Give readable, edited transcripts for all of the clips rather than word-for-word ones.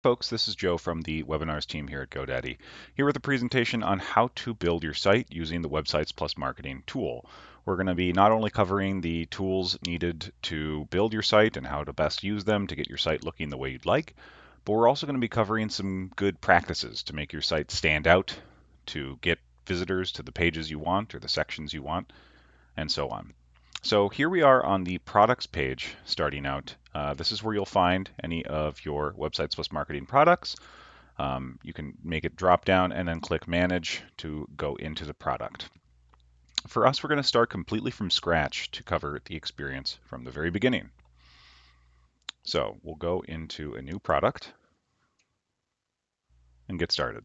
Folks, this is Joe from the webinars team here at GoDaddy, here with a presentation on how to build your site using the Websites Plus Marketing tool. We're going to be not only covering the tools needed to build your site and how to best use them to get your site looking the way you'd like, but we're also going to be covering some good practices to make your site stand out, to get visitors to the pages you want or the sections you want, and so on. So here we are on the products page starting out. This is where you'll find any of your Websites Plus Marketing products. You can make it drop down and then click Manage to go into the product. For us, we're going to start completely from scratch to cover the experience from the very beginning. So we'll go into a new product and get started.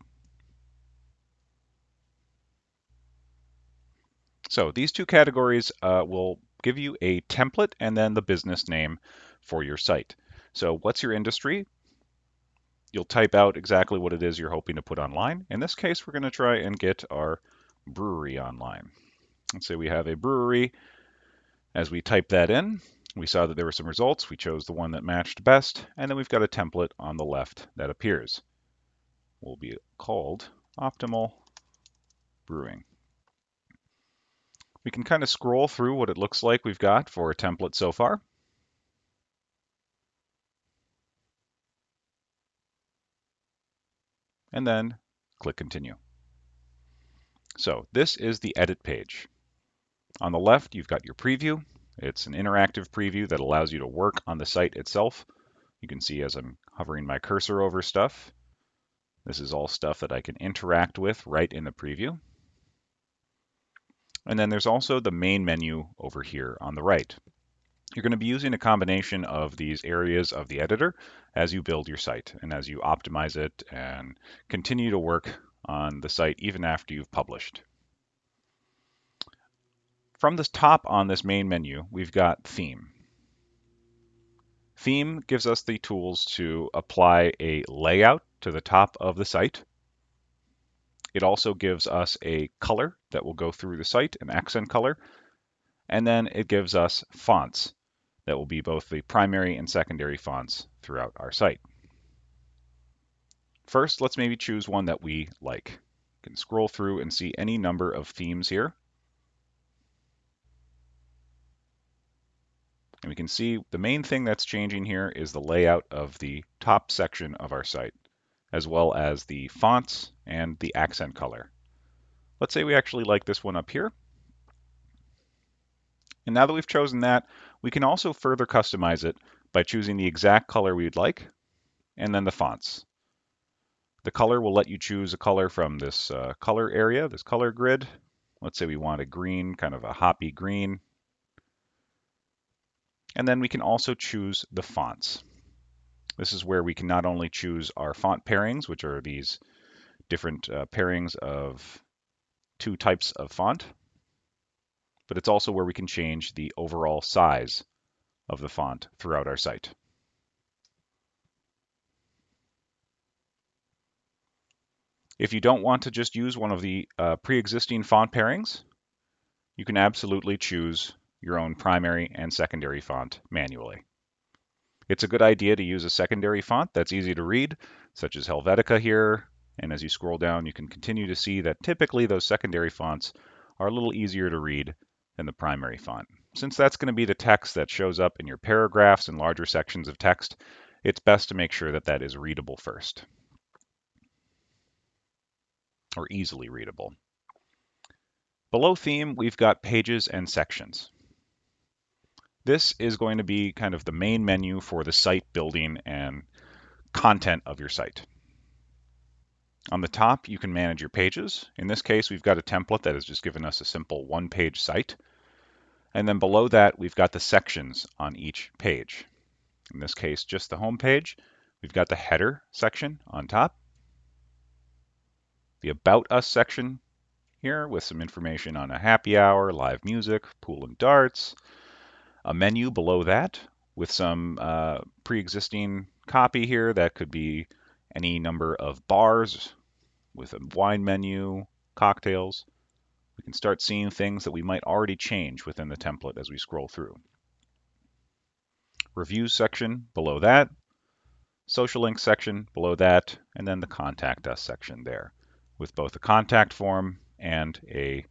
So these two categories will give you a template and then the business name for your site. So what's your industry? You'll type out exactly what it is you're hoping to put online. In this case, we're going to try and get our brewery online. Let's say we have a brewery. As we type that in, we saw that there were some results. We chose the one that matched best, and then we've got a template on the left that appears. Will be called Optimal Brewing. We can kind of scroll through what it looks like we've got for a template so far. And then click Continue. So this is the edit page. On the left, you've got your preview. It's an interactive preview that allows you to work on the site itself. You can see as I'm hovering my cursor over stuff, this is all stuff that I can interact with right in the preview. And then there's also the main menu over here on the right. You're going to be using a combination of these areas of the editor as you build your site and as you optimize it and continue to work on the site even after you've published. From the top on this main menu, we've got Theme. Theme gives us the tools to apply a layout to the top of the site. It also gives us a color that will go through the site, an accent color, and then it gives us fonts that will be both the primary and secondary fonts throughout our site. First, let's maybe choose one that we like. You can scroll through and see any number of themes here. And we can see the main thing that's changing here is the layout of the top section of our site, as well as the fonts and the accent color. Let's say we actually like this one up here. And now that we've chosen that, we can also further customize it by choosing the exact color we'd like, and then the fonts. The color will let you choose a color from this color area, this color grid. Let's say we want a green, kind of a hoppy green. And then we can also choose the fonts. This is where we can not only choose our font pairings, which are these different pairings of two types of font, but it's also where we can change the overall size of the font throughout our site. If you don't want to just use one of the pre-existing font pairings, you can absolutely choose your own primary and secondary font manually. It's a good idea to use a secondary font that's easy to read, such as Helvetica here, and as you scroll down, you can continue to see that typically those secondary fonts are a little easier to read than the primary font. Since that's going to be the text that shows up in your paragraphs and larger sections of text, it's best to make sure that that is readable first, or easily readable. Below theme, we've got pages and sections. This is going to be kind of the main menu for the site building and content of your site. On the top, you can manage your pages. In this case, we've got a template that has just given us a simple one-page site. And then below that, we've got the sections on each page. In this case, just the home page. We've got the header section on top, the About Us section here with some information on a happy hour, live music, pool and darts, a menu below that with some pre-existing copy here that could be any number of bars with a wine menu, cocktails. We can start seeing things that we might already change within the template as we scroll through. Reviews section below that, social links section below that, and then the contact us section there with both a contact form and a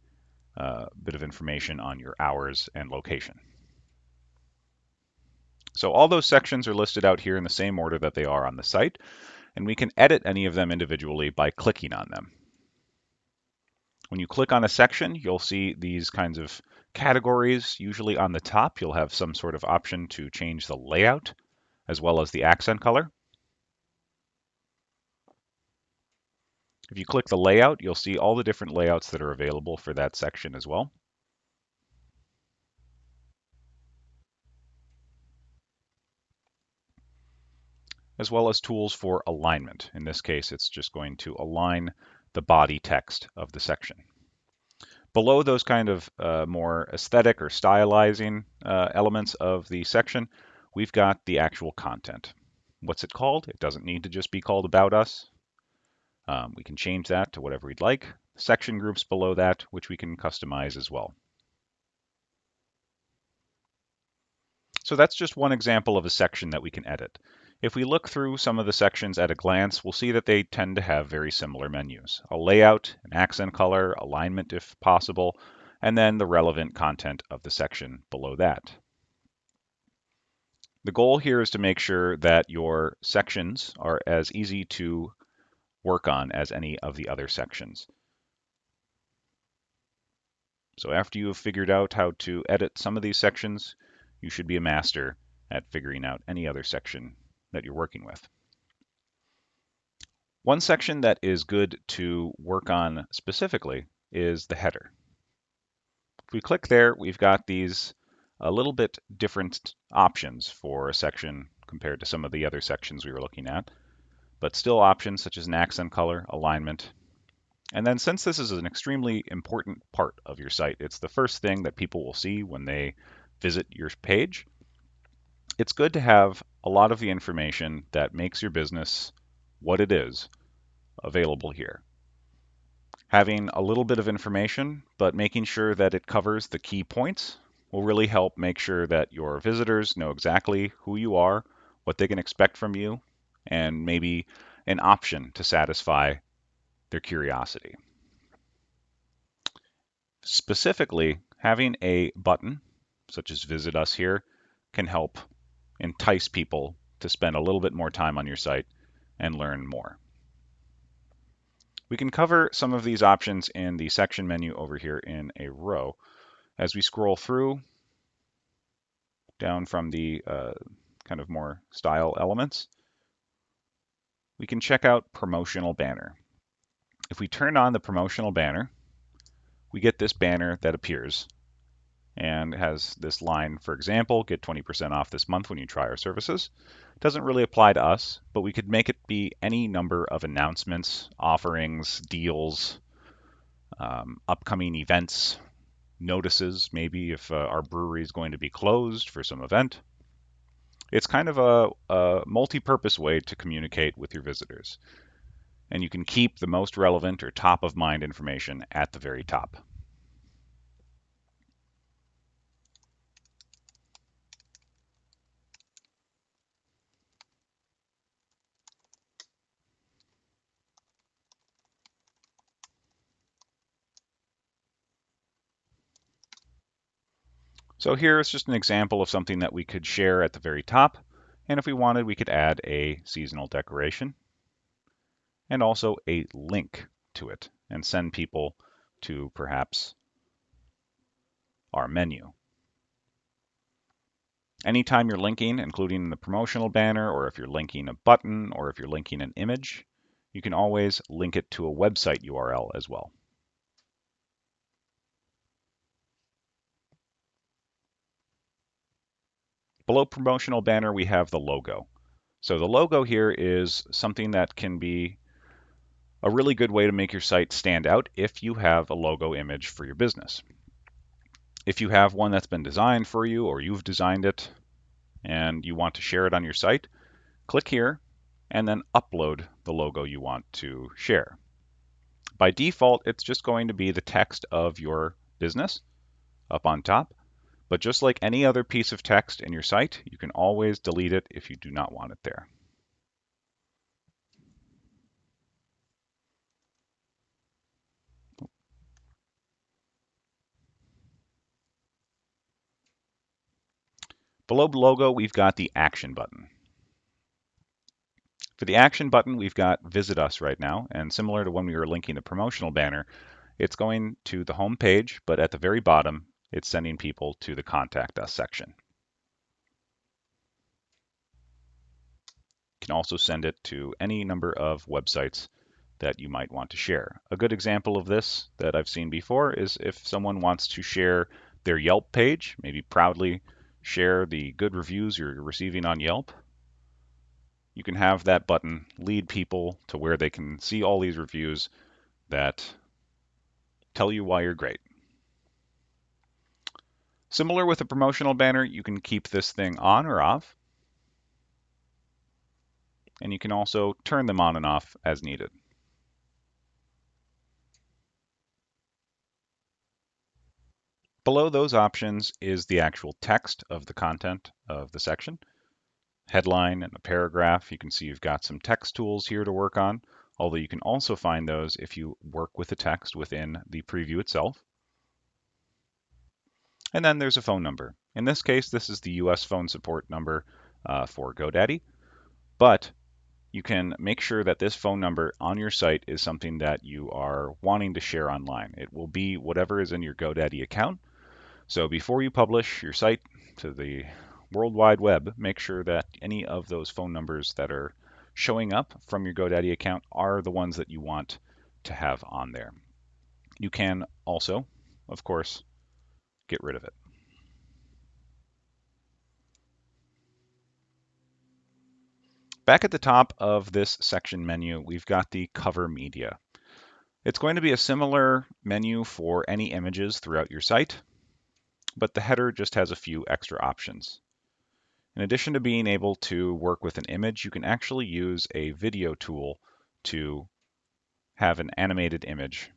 bit of information on your hours and location. So all those sections are listed out here in the same order that they are on the site, and we can edit any of them individually by clicking on them. When you click on a section, you'll see these kinds of categories. Usually on the top, you'll have some sort of option to change the layout as well as the accent color. If you click the layout, you'll see all the different layouts that are available for that section as well. As well as tools for alignment. In this case, it's just going to align the body text of the section. Below those kind of more aesthetic or stylizing elements of the section, we've got the actual content. What's it called? It doesn't need to just be called About Us. We can change that to whatever we'd like. Section groups below that, which we can customize as well. So that's just one example of a section that we can edit. If we look through some of the sections at a glance, we'll see that they tend to have very similar menus. A layout, an accent color, alignment if possible, and then the relevant content of the section below that. The goal here is to make sure that your sections are as easy to work on as any of the other sections. So after you have figured out how to edit some of these sections, you should be a master at figuring out any other section that you're working with. One section that is good to work on specifically is the header. If we click there, we've got these a little bit different options for a section compared to some of the other sections we were looking at, but still options such as an accent color, alignment. And then since this is an extremely important part of your site, it's the first thing that people will see when they visit your page. It's good to have a lot of the information that makes your business what it is available here. Having a little bit of information, but making sure that it covers the key points will really help make sure that your visitors know exactly who you are, what they can expect from you, and maybe an option to satisfy their curiosity. Specifically, having a button, such as Visit Us here, can help entice people to spend a little bit more time on your site and learn more. We can cover some of these options in the section menu over here in a row. As we scroll through, down from the kind of more style elements, we can check out promotional banner. If we turn on the promotional banner, we get this banner that appears and has this line, for example, get 20% off this month when you try our services. It doesn't really apply to us, but we could make it be any number of announcements, offerings, deals, upcoming events, notices, maybe if our brewery is going to be closed for some event. It's kind of a multi-purpose way to communicate with your visitors. And you can keep the most relevant or top of mind information at the very top. So here is just an example of something that we could share at the very top. And if we wanted, we could add a seasonal decoration and also a link to it and send people to perhaps our menu. Anytime you're linking, including the promotional banner, or if you're linking a button, or if you're linking an image, you can always link it to a website URL as well. Below promotional banner, we have the logo. So the logo here is something that can be a really good way to make your site stand out if you have a logo image for your business. If you have one that's been designed for you or you've designed it and you want to share it on your site, click here and then upload the logo you want to share. By default, it's just going to be the text of your business up on top. But just like any other piece of text in your site, you can always delete it if you do not want it there. Below the logo, we've got the action button. For the action button, we've got Visit Us right now, and similar to when we were linking the promotional banner, it's going to the home page, but at the very bottom, it's sending people to the Contact Us section. You can also send it to any number of websites that you might want to share. A good example of this that I've seen before is if someone wants to share their Yelp page, maybe proudly share the good reviews you're receiving on Yelp, you can have that button lead people to where they can see all these reviews that tell you why you're great. Similar with a promotional banner, you can keep this thing on or off, and you can also turn them on and off as needed. Below those options is the actual text of the content of the section. Headline and a paragraph. You can see you've got some text tools here to work on, although you can also find those if you work with the text within the preview itself. And then there's a phone number. In this case, this is the US phone support number for GoDaddy, but you can make sure that this phone number on your site is something that you are wanting to share online. It will be whatever is in your GoDaddy account. So before you publish your site to the World Wide Web, make sure that any of those phone numbers that are showing up from your GoDaddy account are the ones that you want to have on there. You can also, of course, get rid of it. Back at the top of this section menu, we've got the cover media. It's going to be a similar menu for any images throughout your site, but the header just has a few extra options. In addition to being able to work with an image, you can actually use a video tool to have an animated image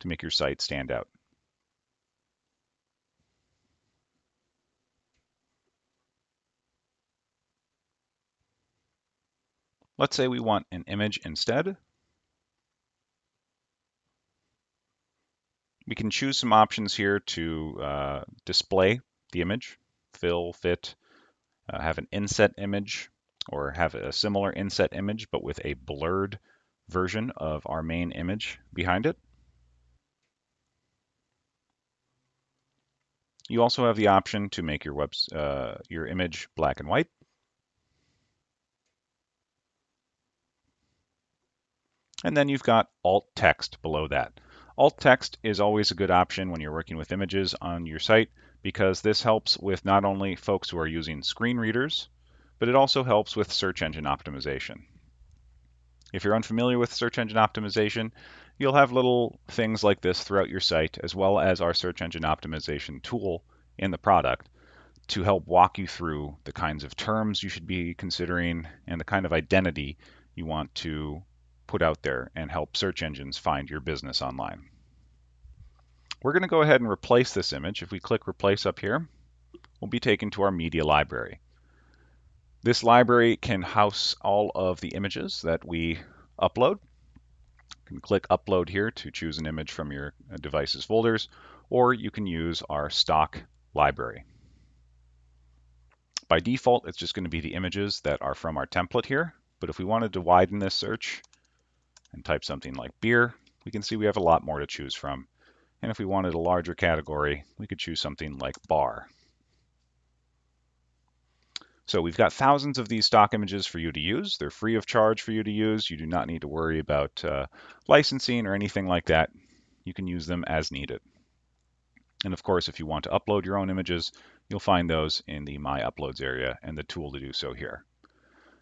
to make your site stand out. Let's say we want an image instead. We can choose some options here to display the image, fill, fit, have an inset image, or have a similar inset image but with a blurred version of our main image behind it. You also have the option to make your image black and white. And then you've got alt text below that. Alt text is always a good option when you're working with images on your site because this helps with not only folks who are using screen readers, but it also helps with search engine optimization. If you're unfamiliar with search engine optimization, you'll have little things like this throughout your site, as well as our search engine optimization tool in the product to help walk you through the kinds of terms you should be considering and the kind of identity you want to put out there and help search engines find your business online. We're going to go ahead and replace this image. If we click Replace up here, we'll be taken to our media library. This library can house all of the images that we upload. You can click Upload here to choose an image from your device's folders, or you can use our stock library. By default, it's just going to be the images that are from our template here, but if we wanted to widen this search and type something like beer, we can see we have a lot more to choose from. And if we wanted a larger category, we could choose something like bar. So we've got thousands of these stock images for you to use. They're free of charge for you to use. You do not need to worry about licensing or anything like that. You can use them as needed. And of course, if you want to upload your own images, you'll find those in the My Uploads area and the tool to do so here.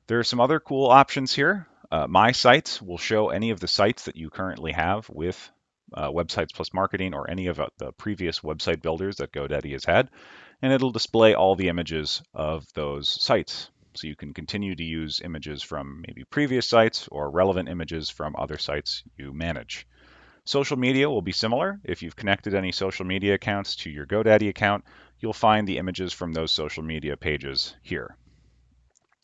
There are some other cool options here. My Sites will show any of the sites that you currently have with Websites + Marketing or any of the previous website builders that GoDaddy has had, and it'll display all the images of those sites. So you can continue to use images from maybe previous sites or relevant images from other sites you manage. Social media will be similar. If you've connected any social media accounts to your GoDaddy account, you'll find the images from those social media pages here.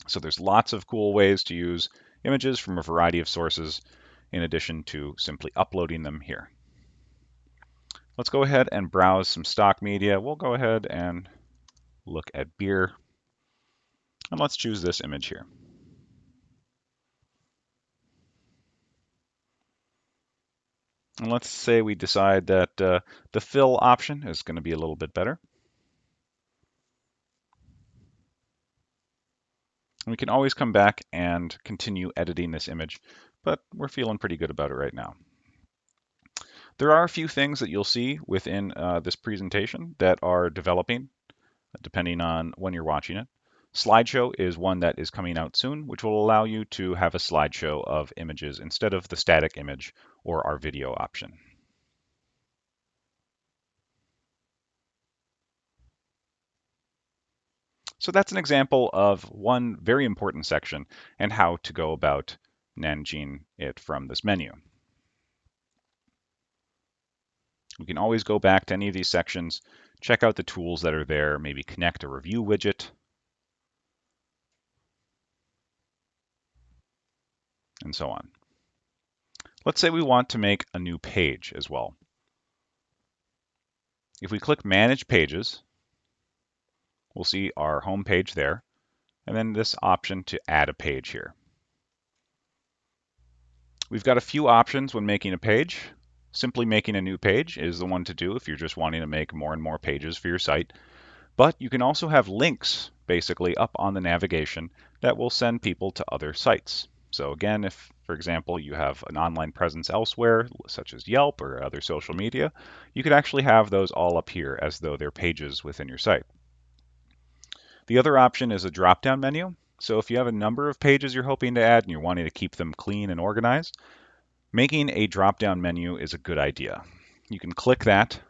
So there's lots of cool ways to use images from a variety of sources in addition to simply uploading them here. Let's go ahead and browse some stock media. We'll go ahead and look at beer, and let's choose this image here. And let's say we decide that the fill option is going to be a little bit better. We can always come back and continue editing this image, but we're feeling pretty good about it right now. There are a few things that you'll see within this presentation that are developing, depending on when you're watching it. Slideshow is one that is coming out soon, which will allow you to have a slideshow of images instead of the static image or our video option. So that's an example of one very important section and how to go about managing it from this menu. We can always go back to any of these sections, check out the tools that are there, maybe connect a review widget, and so on. Let's say we want to make a new page as well. If we click Manage Pages, we'll see our home page there, and then this option to add a page here. We've got a few options when making a page. Simply making a new page is the one to do if you're just wanting to make more and more pages for your site. But you can also have links basically up on the navigation that will send people to other sites. So again, if, for example, you have an online presence elsewhere, such as Yelp or other social media, you could actually have those all up here as though they're pages within your site. The other option is a drop-down menu. So if you have a number of pages you're hoping to add and you're wanting to keep them clean and organized, making a drop-down menu is a good idea. You can click that,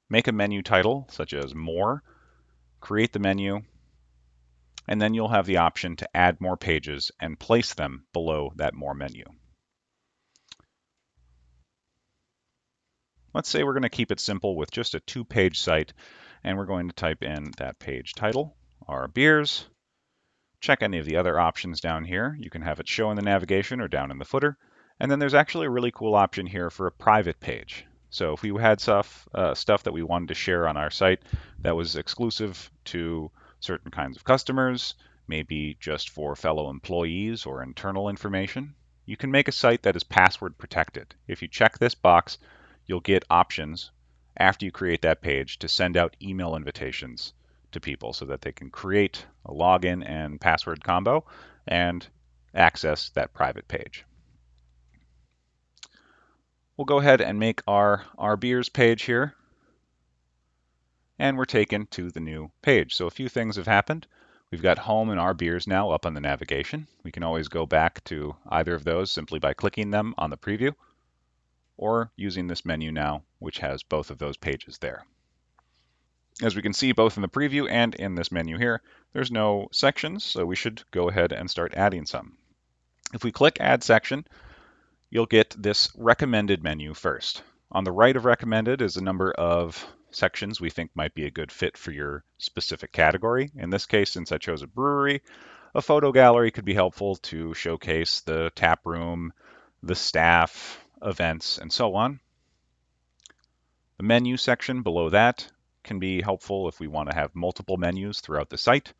make a menu title, such as More, create the menu, and then you'll have the option to add more pages and place them below that More menu. Let's say we're going to keep it simple with just a 2-page site, and we're going to type in that page title, our beers, check any of the other options down here. You can have it show in the navigation or down in the footer, and then there's actually a really cool option here for a private page. So if we had stuff that we wanted to share on our site that was exclusive to certain kinds of customers, maybe just for fellow employees or internal information, you can make a site that is password protected. If you check this box, you'll get options after you create that page to send out email invitations to people so that they can create a login and password combo and access that private page. We'll go ahead and make our beers page here, and we're taken to the new page. So a few things have happened. We've got home and our beers now up on the navigation. We can always go back to either of those simply by clicking them on the preview or using this menu now, which has both of those pages there. As we can see both in the preview and in this menu here, there's no sections, so we should go ahead and start adding some. If we click Add Section, you'll get this recommended menu first. On the right of recommended is a number of sections we think might be a good fit for your specific category. In this case, since I chose a brewery, a photo gallery could be helpful to showcase the tap room, the staff, events, and so on. The menu section below that can be helpful if we want to have multiple menus throughout the site,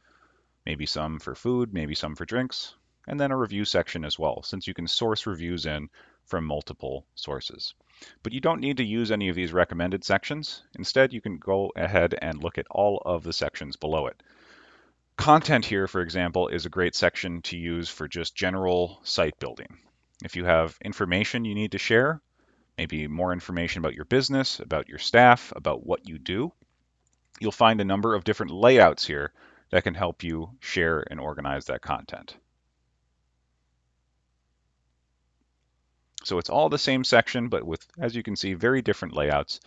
maybe some for food, maybe some for drinks, and then a review section as well, since you can source reviews in from multiple sources. But you don't need to use any of these recommended sections. Instead, you can go ahead and look at all of the sections below it. Content here, for example, is a great section to use for just general site building. If you have information you need to share, maybe more information about your business, about your staff, about what you do, you'll find a number of different layouts here that can help you share and organize that content. So it's all the same section, but with, as you can see, very different layouts.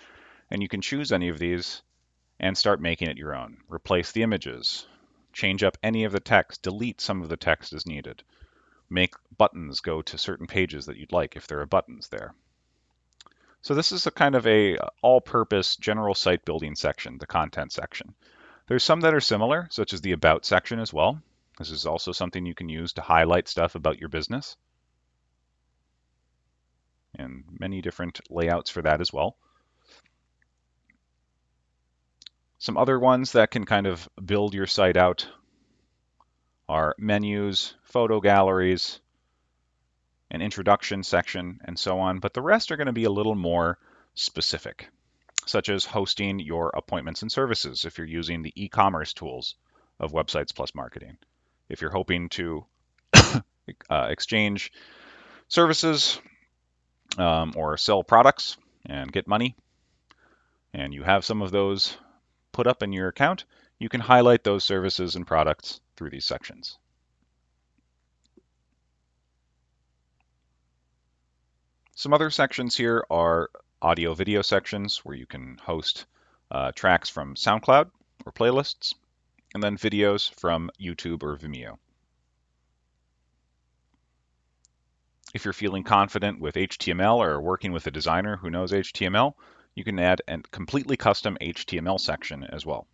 And you can choose any of these and start making it your own. Replace the images, change up any of the text, delete some of the text as needed. Make buttons go to certain pages that you'd like if there are buttons there. So this is a kind of a all-purpose general site building section, the content section. There's some that are similar, such as the About section as well. This is also something you can use to highlight stuff about your business. And many different layouts for that as well. Some other ones that can kind of build your site out are menus, photo galleries, an introduction section, and so on, but the rest are going to be a little more specific, such as hosting your appointments and services if you're using the e-commerce tools of Websites + Marketing. If you're hoping to exchange services or sell products and get money, and you have some of those put up in your account, you can highlight those services and products through these sections. Some other sections here are audio video sections where you can host tracks from SoundCloud or playlists, and then videos from YouTube or Vimeo. If you're feeling confident with HTML or working with a designer who knows HTML, you can add a completely custom HTML section as well.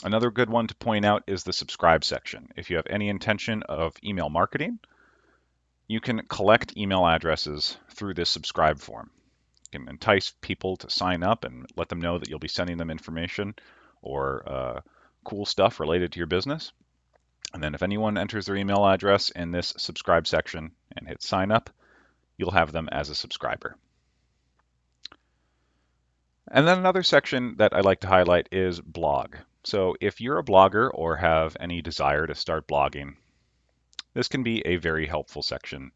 Another good one to point out is the subscribe section. If you have any intention of email marketing, you can collect email addresses through this subscribe form. You can entice people to sign up and let them know that you'll be sending them information or cool stuff related to your business. And then if anyone enters their email address in this subscribe section and hits sign up, you'll have them as a subscriber. And then another section that I like to highlight is blog. So if you're a blogger or have any desire to start blogging, this can be a very helpful section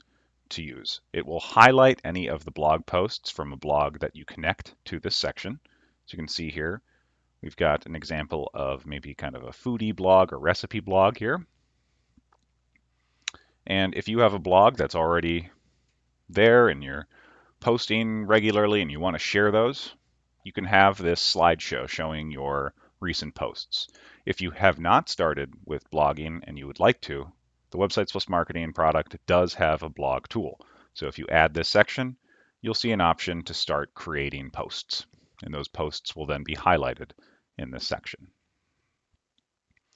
to use. It will highlight any of the blog posts from a blog that you connect to this section. So you can see here, we've got an example of maybe kind of a foodie blog or recipe blog here. And if you have a blog that's already there and you're posting regularly and you want to share those, you can have this slideshow showing your recent posts. If you have not started with blogging and you would like to, the Websites + Marketing product does have a blog tool. So if you add this section, you'll see an option to start creating posts, and those posts will then be highlighted in this section.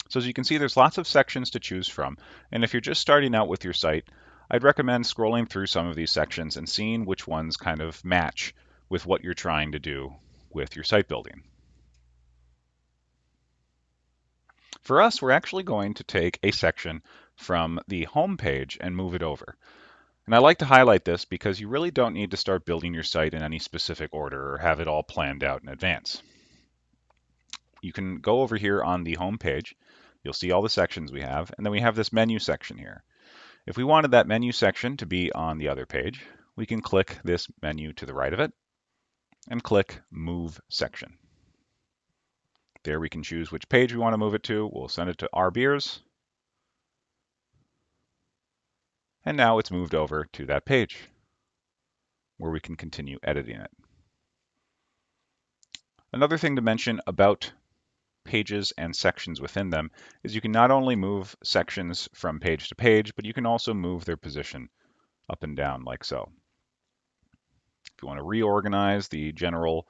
So as you can see, there's lots of sections to choose from, and if you're just starting out with your site, I'd recommend scrolling through some of these sections and seeing which ones kind of match with what you're trying to do with your site building. For us, we're actually going to take a section from the home page and move it over. And I like to highlight this because you really don't need to start building your site in any specific order or have it all planned out in advance. You can go over here on the home page. You'll see all the sections we have, and then we have this menu section here. If we wanted that menu section to be on the other page, we can click this menu to the right of it and click Move Section. There we can choose which page we want to move it to. We'll send it to Our Beers. And now it's moved over to that page where we can continue editing it. Another thing to mention about pages and sections within them is you can not only move sections from page to page, but you can also move their position up and down like so. If you want to reorganize the general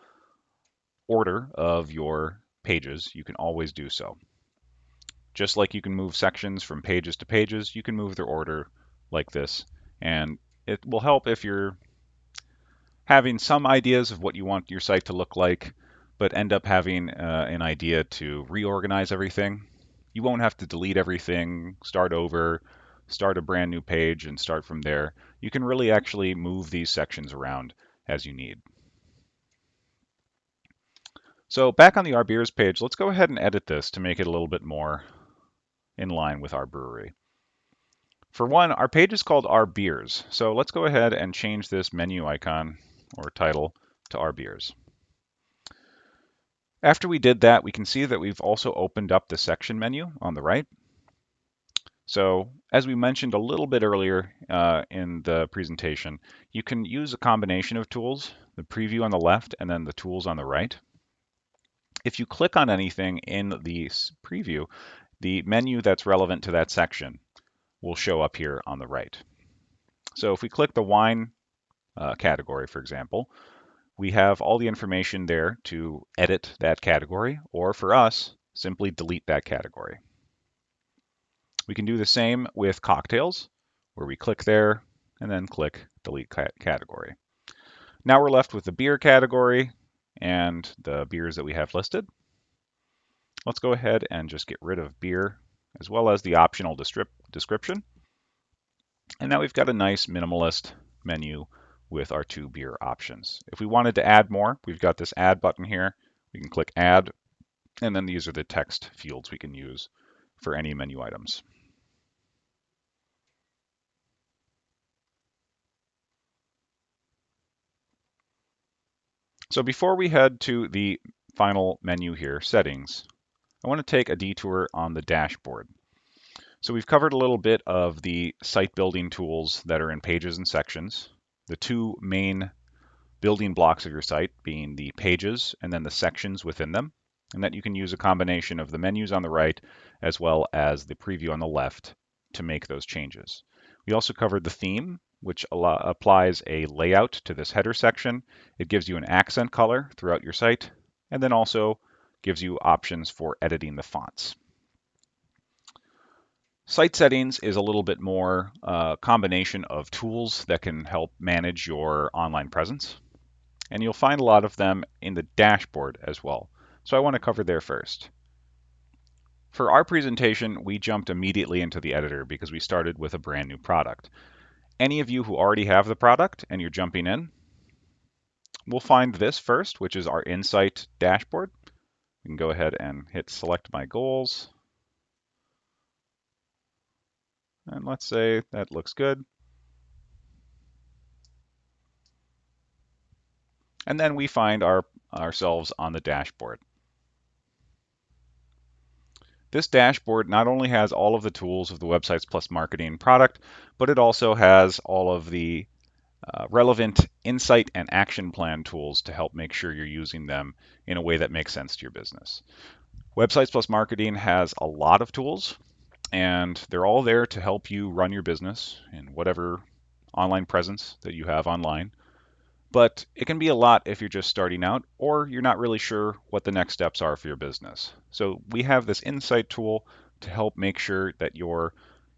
order of your pages, you can always do so. Just like you can move sections from pages to pages, you can move their order like this, and it will help if you're having some ideas of what you want your site to look like, but end up having an idea to reorganize everything. You won't have to delete everything, start over, start a brand new page, and start from there. You can really actually move these sections around as you need. So back on the Our Beers page, let's go ahead and edit this to make it a little bit more in line with our brewery. For one, our page is called Our Beers, so let's go ahead and change this menu icon or title to Our Beers. After we did that, we can see that we've also opened up the section menu on the right. So as we mentioned a little bit earlier in the presentation, you can use a combination of tools, the preview on the left and then the tools on the right. If you click on anything in the preview, the menu that's relevant to that section will show up here on the right. So if we click the wine category, for example, we have all the information there to edit that category, or for us, simply delete that category. We can do the same with cocktails, where we click there and then click delete category. Now we're left with the beer category, and the beers that we have listed. Let's go ahead and just get rid of beer as well as the optional description. And now we've got a nice minimalist menu with our 2 beer options. If we wanted to add more, we've got this add button here. We can click add, and then these are the text fields we can use for any menu items. So before we head to the final menu here, settings, I want to take a detour on the dashboard. So we've covered a little bit of the site building tools that are in pages and sections. The 2 main building blocks of your site being the pages and then the sections within them, and that you can use a combination of the menus on the right as well as the preview on the left to make those changes. We also covered the theme, which applies a layout to this header section. It gives you an accent color throughout your site, and then also gives you options for editing the fonts. Site settings is a little bit more combination of tools that can help manage your online presence. And you'll find a lot of them in the dashboard as well. So I want to cover there first. For our presentation, we jumped immediately into the editor because we started with a brand new product. Any of you who already have the product and you're jumping in, we'll find this first, which is our Insight dashboard. We can go ahead and hit select my goals. And let's say that looks good. And then we find ourselves on the dashboard. This dashboard not only has all of the tools of the Websites Plus Marketing product, but it also has all of the relevant insight and action plan tools to help make sure you're using them in a way that makes sense to your business. Websites Plus Marketing has a lot of tools, and they're all there to help you run your business in whatever online presence that you have online. But it can be a lot if you're just starting out or you're not really sure what the next steps are for your business. So we have this Insight tool to help make sure that you're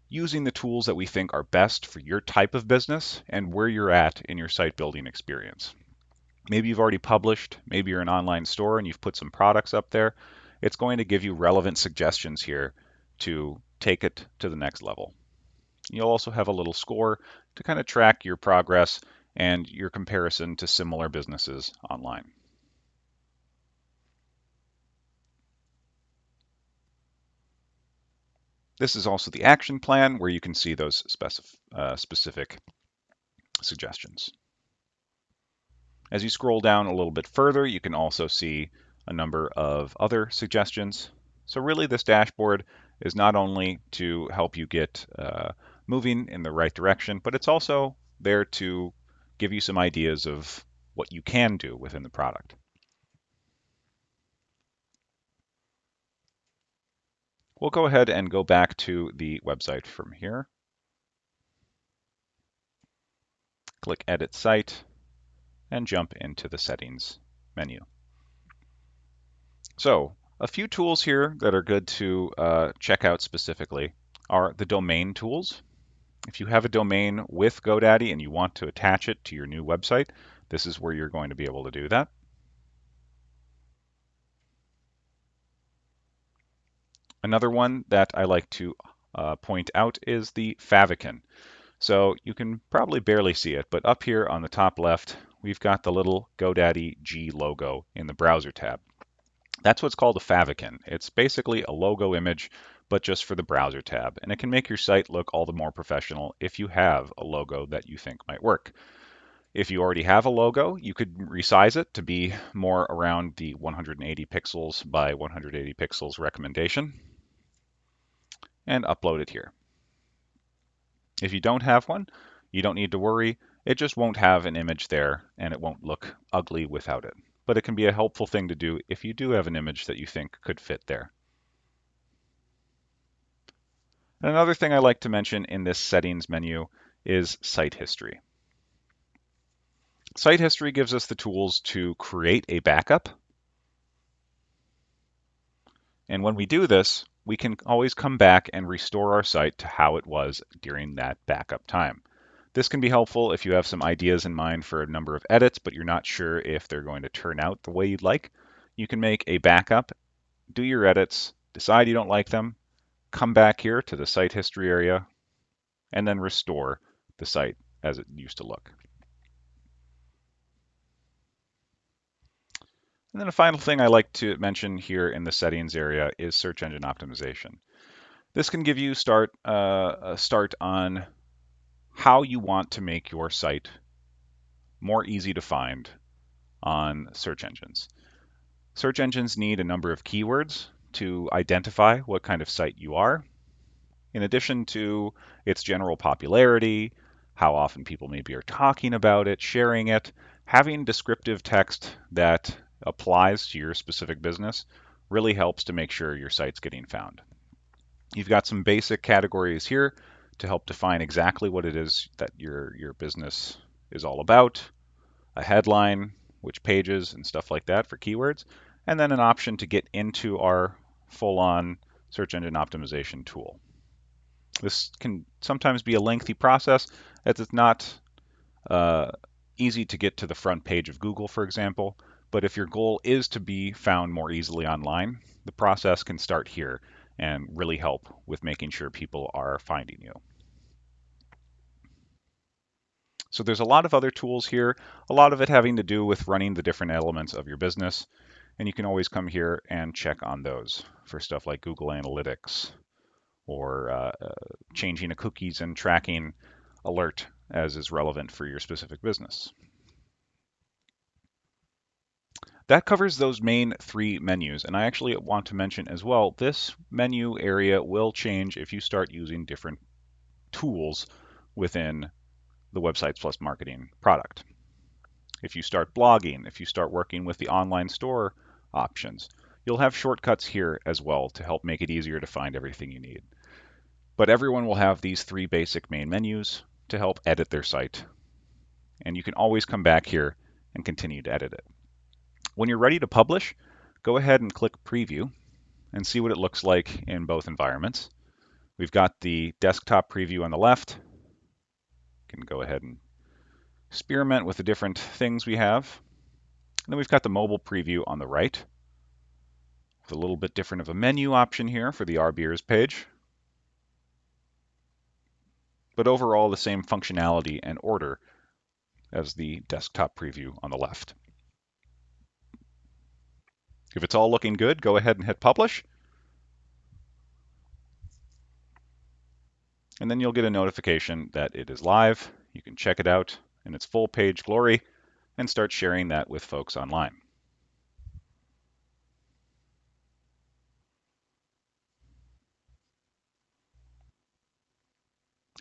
using the tools that we think are best for your type of business and where you're at in your site building experience. Maybe you've already published, maybe you're an online store and you've put some products up there. It's going to give you relevant suggestions here to take it to the next level. You'll also have a little score to kind of track your progress and your comparison to similar businesses online. This is also the action plan where you can see those specific suggestions. As you scroll down a little bit further, you can also see a number of other suggestions. So really this dashboard is not only to help you get moving in the right direction, but it's also there to give you some ideas of what you can do within the product. We'll go ahead and go back to the website from here. Click Edit Site and jump into the Settings menu. So a few tools here that are good to check out specifically are the domain tools. If you have a domain with GoDaddy and you want to attach it to your new website, this is where you're going to be able to do that. Another one that I like to point out is the favicon. So you can probably barely see it, but up here on the top left, we've got the little GoDaddy G logo in the browser tab. That's what's called a favicon. It's basically a logo image, but just for the browser tab. And it can make your site look all the more professional if you have a logo that you think might work. If you already have a logo, you could resize it to be more around the 180 pixels by 180 pixels recommendation and upload it here. If you don't have one, you don't need to worry. It just won't have an image there and it won't look ugly without it. But it can be a helpful thing to do if you do have an image that you think could fit there. And another thing I like to mention in this settings menu is site history. Site history gives us the tools to create a backup. And when we do this, we can always come back and restore our site to how it was during that backup time. This can be helpful if you have some ideas in mind for a number of edits, but you're not sure if they're going to turn out the way you'd like. You can make a backup, do your edits, decide you don't like them, come back here to the site history area, and then restore the site as it used to look. And then a final thing I like to mention here in the settings area is search engine optimization. This can give you a start on how you want to make your site more easy to find on search engines. Search engines need a number of keywords to identify what kind of site you are, in addition to its general popularity, how often people maybe are talking about it, sharing it. Having descriptive text that applies to your specific business really helps to make sure your site's getting found. You've got some basic categories here to help define exactly what it is that your business is all about, a headline, which pages and stuff like that for keywords, and then an option to get into our full-on search engine optimization tool. This can sometimes be a lengthy process as it's not easy to get to the front page of Google, for example, but if your goal is to be found more easily online, the process can start here and really help with making sure people are finding you. So there's a lot of other tools here, a lot of it having to do with running the different elements of your business. And you can always come here and check on those for stuff like Google Analytics or changing a cookies and tracking alert as is relevant for your specific business. That covers those main three menus. And I actually want to mention as well, this menu area will change if you start using different tools within the Websites Plus Marketing product. If you start blogging, if you start working with the online store options, you'll have shortcuts here as well to help make it easier to find everything you need. But everyone will have these three basic main menus to help edit their site. And you can always come back here and continue to edit it. When you're ready to publish, go ahead and click Preview and see what it looks like in both environments. We've got the desktop preview on the left. You can go ahead and experiment with the different things we have. And then we've got the mobile preview on the right with a little bit different of a menu option here for the Our Beers page. But overall, the same functionality and order as the desktop preview on the left. If it's all looking good, go ahead and hit Publish. And then you'll get a notification that it is live. You can check it out in its full page glory and start sharing that with folks online.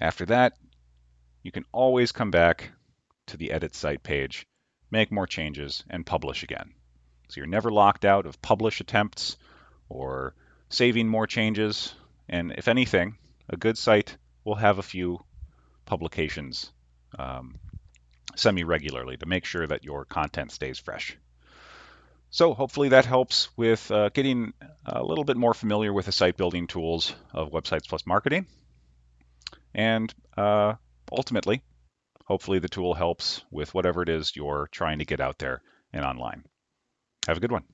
After that, you can always come back to the Edit Site page, make more changes, and publish again. So you're never locked out of publish attempts or saving more changes. And if anything, a good site will have a few publications semi-regularly to make sure that your content stays fresh. So hopefully that helps with getting a little bit more familiar with the site building tools of Websites Plus Marketing. And ultimately, hopefully the tool helps with whatever it is you're trying to get out there and online. Have a good one.